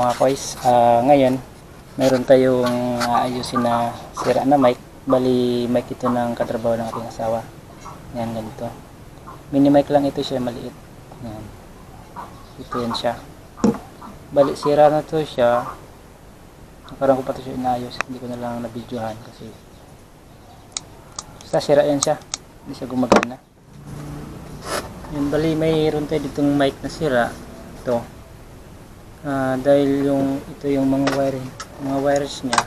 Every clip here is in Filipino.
mga kois, ngayon meron tayong ayusin na sira na mic. Bali mic ito ng katrabaho ng aking asawa. Yan, ganito. Mini mic lang ito siya, maliit. Yan. Ito yan siya. Bali sira na to siya. Parang ko pa ito siya inayos. Hindi ko na lang nabidyohan kasi basta sira yan siya. Hindi siya gumagana. Yan, bali mayroon tayo ditong mic na sira. Ito. Dahil ito yung mga wires niya.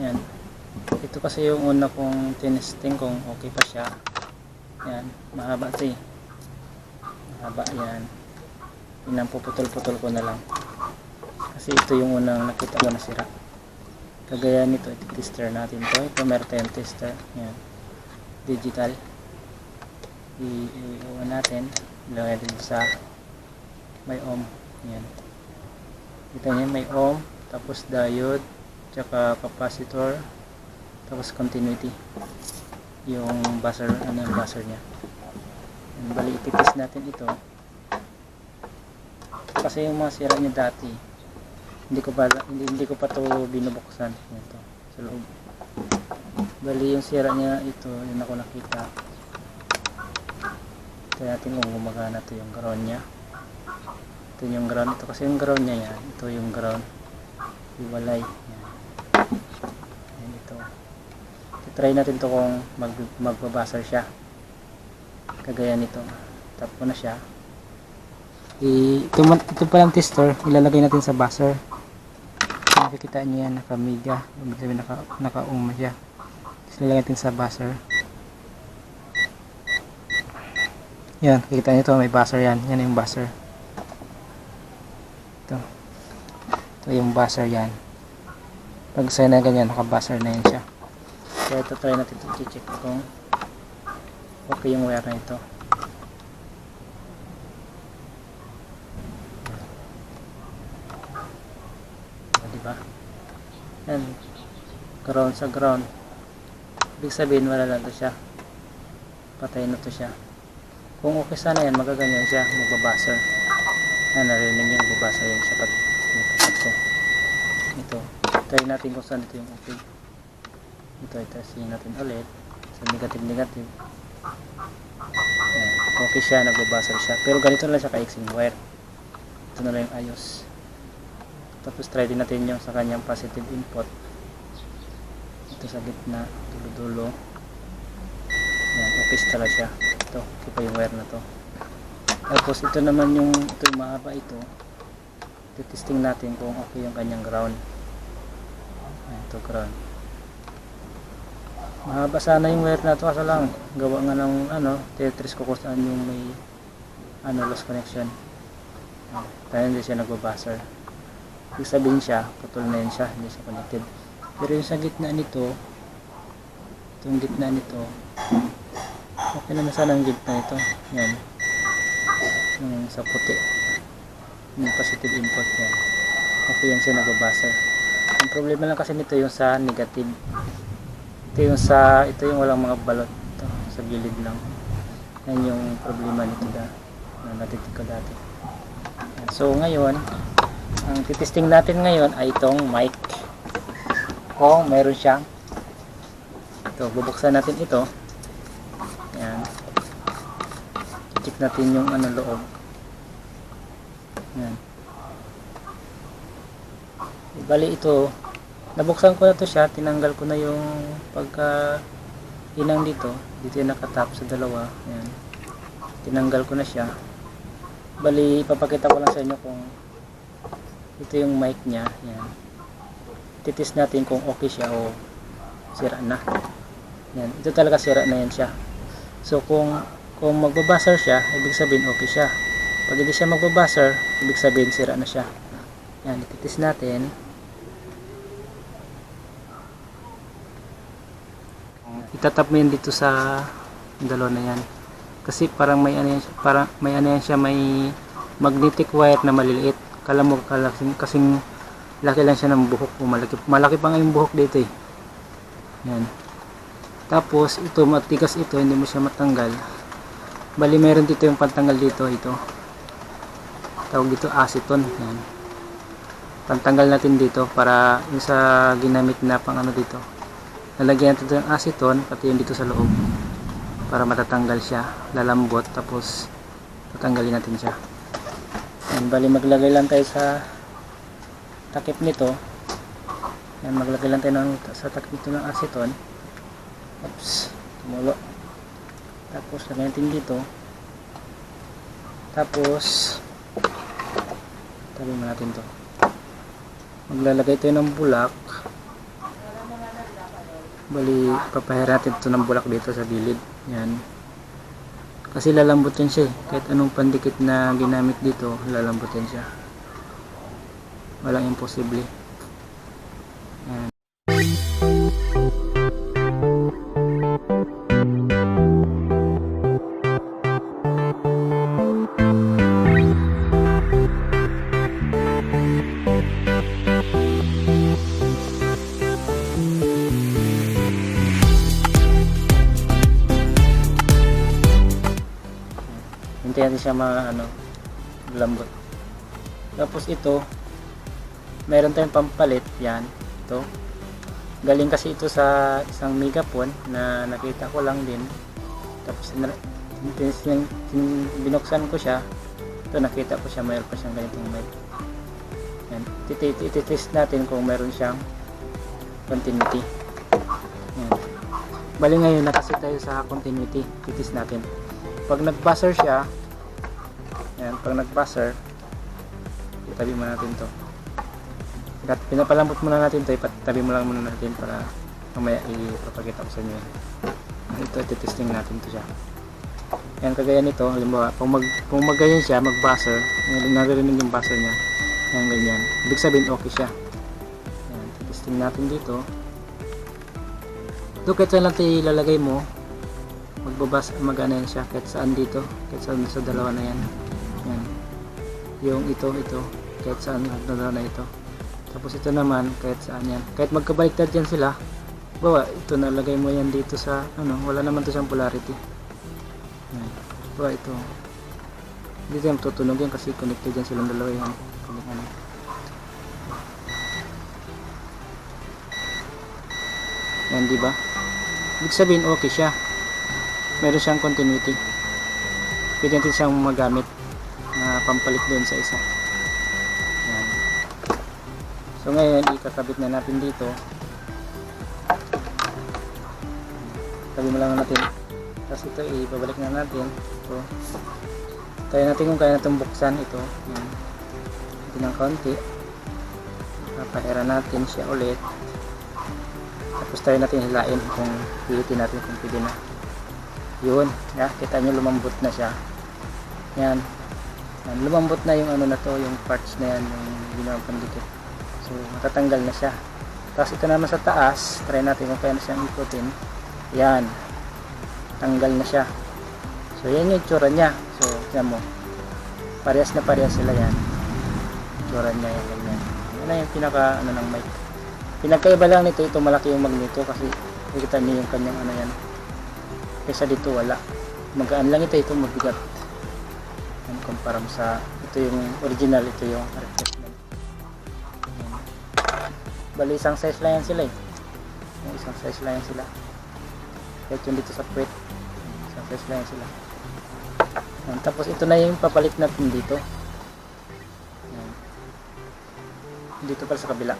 Yan. Ito kasi yung una kong tinesting kung okay pa siya. Yan, mahaba ito eh. Mahaba yan. Puputol-putol ko na lang. Kasi ito yung unang nakita ko na sira. Kagaya nito, iti-tester natin to. Ito meron tayong tester. Yan. Digital. I-iwan natin. Ilagay din sa may ohm. Yan. Kita niyo may ohm, tapos diode, tsaka capacitor, tapos continuity. Yung buzzer, yung buzzer niya. Bali ipipis natin ito. Kasi yung mga sira niya dati, hindi ko pa to binubuksan. Ito sa loob. Bali yung sira niya ito, yun ako nakita. Ito natin kung gumagana to yung ground niya. Ito yung ground, ito kasi yung ground niya yan. Ito yung ground. Iwalay. Yan. Yan ito. Try natin to kung magbabuzzer siya. Kagaya nito. Tap ko na siya. Ito palang tester. Ilalagay natin sa buzzer. Nakikita niyo yan. Naka-mega. Naka-ohm siya. Tapos ilalagay natin sa buzzer. Yan. Kikita niyo ito. May buzzer yan. Yan yung buzzer. Ito yung buzzer yan. Pag sa'yo na ganyan, naka-buzzer na yan siya. So ito try natin ito, i-check kung okay yung wire na ito. Diba? Yan. Ground sa ground. Ibig sabihin wala lang ito siya. Patay na ito siya. Kung okay sana yan, magaganyan siya, magbabuzzer. Yan, narinig niyo, magbabuzzer yan siya pag nipasok ko. Ito. Try natin kung saan ito yung okay. Ito, i-testing natin ulit. So, negative. Yan. Okay siya, nagbabuzzer siya. Pero ganito na lang siya ka-exing wire. Ito na lang yung ayos. Tapos try din natin yung sa kanyang positive input. Ito sa gitna, dulo-dulo. Yan, okay talaga siya. Ito, okay pa yung wire na to. Tapos ito naman yung mahaba ito. Testing natin kung okay yung kanyang ground. Ito ground. Mahaba sana yung wire na ito kasi lang gawa nga ng Tetris ko kung saan yung may lost connection. Kaya hindi siya nagbabuzzer. Ibig sabihin siya, putol na yun siya, hindi siya connected. Pero yung sa gitna nito, itong gitna nito, okay naman sana ang gitna nito. Yan. Yung sa puti. Yung positive input yan. Okay yan siya nagbabuzzer. Ang problema lang kasi nito yung sa negative. Ito yung walang mga balot. Ito, sa gilid lang. Yan yung problema nito na natitik ko dati. So ngayon, ang titesting natin ngayon ay itong mic. Kung mayroon siyang ito, bubuksan natin ito. Yan. Check natin yung loob. Yan. Bali ito, nabuksan ko na to siya, tinanggal ko na yung pagka inang dito yung nakatap sa dalawa. Yan. Tinanggal ko na siya. Bali ipapakita ko lang sa inyo kung ito yung mic niya. Yan. Titis natin kung okay siya o sira na. Yan. Ito talaga sira na yan siya. So kung magbabuzzer siya, ibig sabihin okay siya. Pag hindi siya magbabuzzer, ibig sabihin sira na siya. Yan, ititis natin. Itatap mo yan dito sa dalawa na yan. Kasi parang may magnetic wire na maliliit. Kala mo kasing laki lang siya ng buhok. Malaki pa nga yung buhok dito eh. Yan. Tapos ito, matigas ito, hindi mo siya matanggal. Bali meron dito yung pantanggal dito, ito. Tawag dito acetone. Yan. Tanggal natin dito para yung sa ginamit na pang ano dito. Lalagyan natin ng acetone pati yung dito sa loob para matatanggal siya, lalambot, tapos tatanggalin natin siya. Yan, bali maglagay lang tayo sa takip nito. Yan, maglagay lang tayo sa takip nito ng acetone. Oops, tumulo. Tapos lagyan natin dito. Tapos tabi mo natin to. Maglalagay tayo ng bulak. Bali papahira natin ito ng bulak dito sa gilid. Yan, kasi lalambot yan siya eh. Kahit anong pandikit na ginamit dito, lalambot yan siya. Walang imposible. Yan. Hintayin natin siya lambot. Tapos ito, meron tayong pampalit. Yan, ito. Galing kasi ito sa isang megapon na nakita ko lang din. Tapos binuksan ko siya. Ito, nakita ko siya, mayroon pa siyang ganitong mic. Yan, titest natin kung meron siyang continuity. Yan. Bali ngayon, nakasit tayo sa continuity. Titest natin. Pag nag-buzzer siya, yan, pag nag-buzzer, itabi muna natin to. Pinapalambot muna natin to, itabi mo lang muna natin para mamaya ipapakita ko sa inyo. Ito, titesting natin to siya. Yan, kagaya nito, halimbawa, kung magganyan siya, mag-buzzer, narinig yung buzzer niya, yan, ganyan. Ibig sabihin, okay siya. Yan, titesting natin dito. Ito, kahit saan lang ilalagay mo, magana yan siya kahit saan dito, kahit saan sa dalawa na yan. Yan, yung ito kahit saan na dalawa na ito. Tapos ito naman kahit saan yan, kahit magkabaliktad yan sila. Bawa ito, nalagay mo yan dito sa wala naman to siyang polarity. Yan, bawa ito dito yan tutunog yan kasi connected yan silang dalawa yan. Yan, diba? Ibig sabihin okay siya, meron siyang continuity. Pwede natin siyang magamit na pampalit doon sa isa. Yan. So ngayon, ikakabit na natin dito. Tabi mo lang natin. Tapos ito, ibabalik na natin. Ito. Tayo natin kung kaya natin buksan ito. Yan. Ito ng kaunti. Papahira natin siya ulit. Tapos tayo natin hilain kung pilitin natin kung pwede na. Yun, ya, kita nyo lumambot na siya. Yan. Yan, lumambot na yung na to, yung parts na yan, yung ginawang pandikit. So matatanggal na siya. Tapos ito naman sa taas, try natin kung kaya na siyang ikutin. Yan, tanggal na siya. So yan yung itsura niya. So tignan mo, parehas na parehas sila yan. Itsura niya yan, ganyan. Yan na yung pinaka ng mic. Pinagkaiba lang nito, ito malaki yung magneto kasi nakikita niyo yung kanyang yan. Kaysa dito wala, magaan lang ito mabigat. Yan, kumpara sa ito yung original, ito yung replacement. Bali isang size lang yan sila eh. Isang size lang yan sila. Kahit yung dito sa puwet, isang size lang yan sila. Yan, tapos ito na yung papalit natin dito. Yan. Dito pala sa kabila.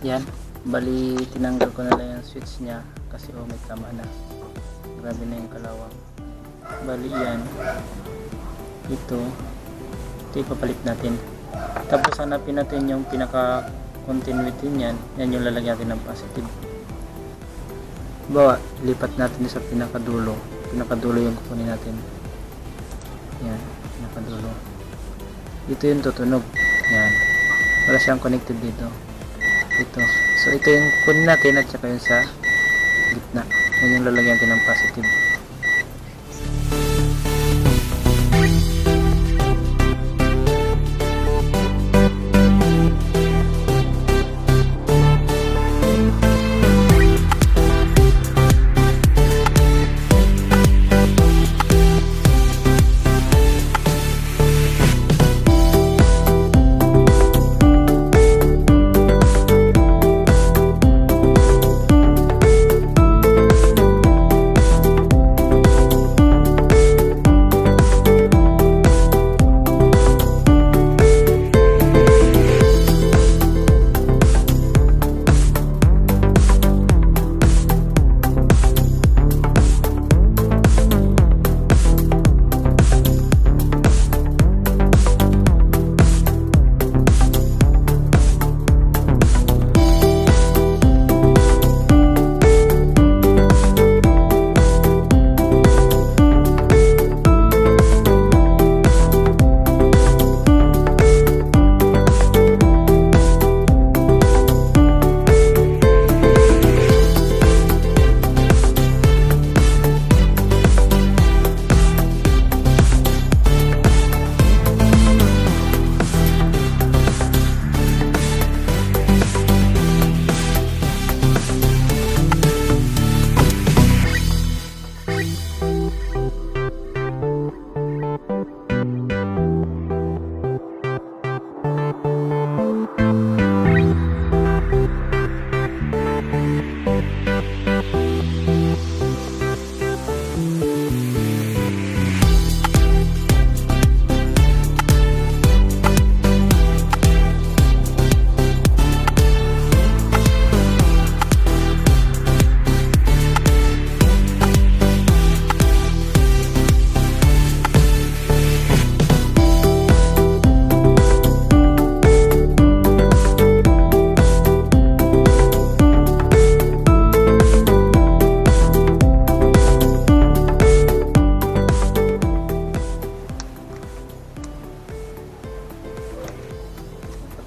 Yan, bali tinanggal ko na lang yung switch nya kasi may tama na, grabe na yung kalawang. Bali yan, ito ipapalit natin. Tapos hanapin natin yung pinaka continuity niyan, yan yung lalagyan natin ng positive. Bawa, lipat natin sa pinakadulo yung kukunin natin. Yan, pinakadulo. Ito yung tutunog. Yan, wala siyang connected dito. Ito, so ito yung kukunin natin at saka yung sa gitna, yan yung lalagyan natin ng positive.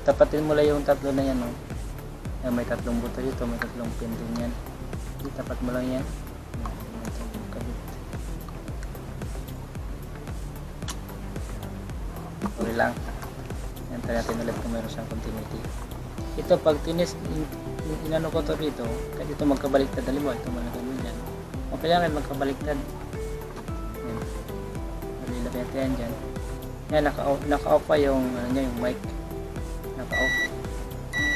Tapatin mo lang yung tatlo na yan, no? Yan, may tatlong buto dito, may tatlong pin din yan. Tapat mo lang yan. Okay lang. Yan, tayo natin ulit kung meron siyang continuity. Ito, pag inano ko to dito, kahit ito magkabaliktad, halimbawa, ito malagay mo yan. Okay lang rin magkabaliktad. Yan. Malilagay natin yan dyan. Yan, naka-off pa yung, yung mic. Naka-off.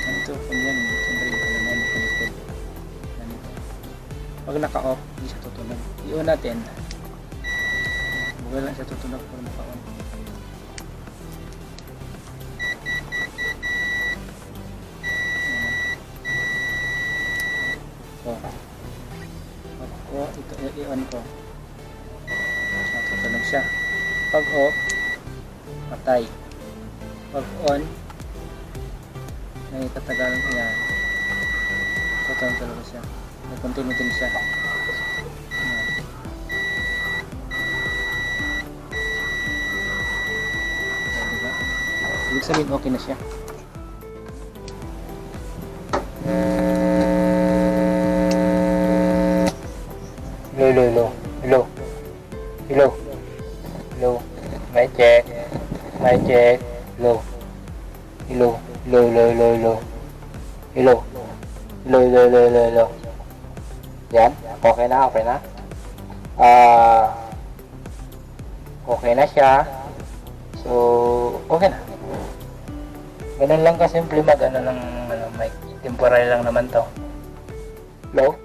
Ito, kung yan, siyempre yung ano yan, connected. Ganito. Pag naka-off, hindi siya tutunog. I-on natin. Bugal lang siya tutunog pag naka-on. Ito, i-on ko. Tutunog siya. Pag off, patay. Pag on, may katagalan ko yan. Tutunog talaga siya. May continuity din siya. Diba? Ibig sabihin okay na siya. Hello. Mic check. Hello. Yan, okay na. Okay na siya. So, okay na. Ganun lang kasimple mag ng mic. Temporary lang naman to. Hello.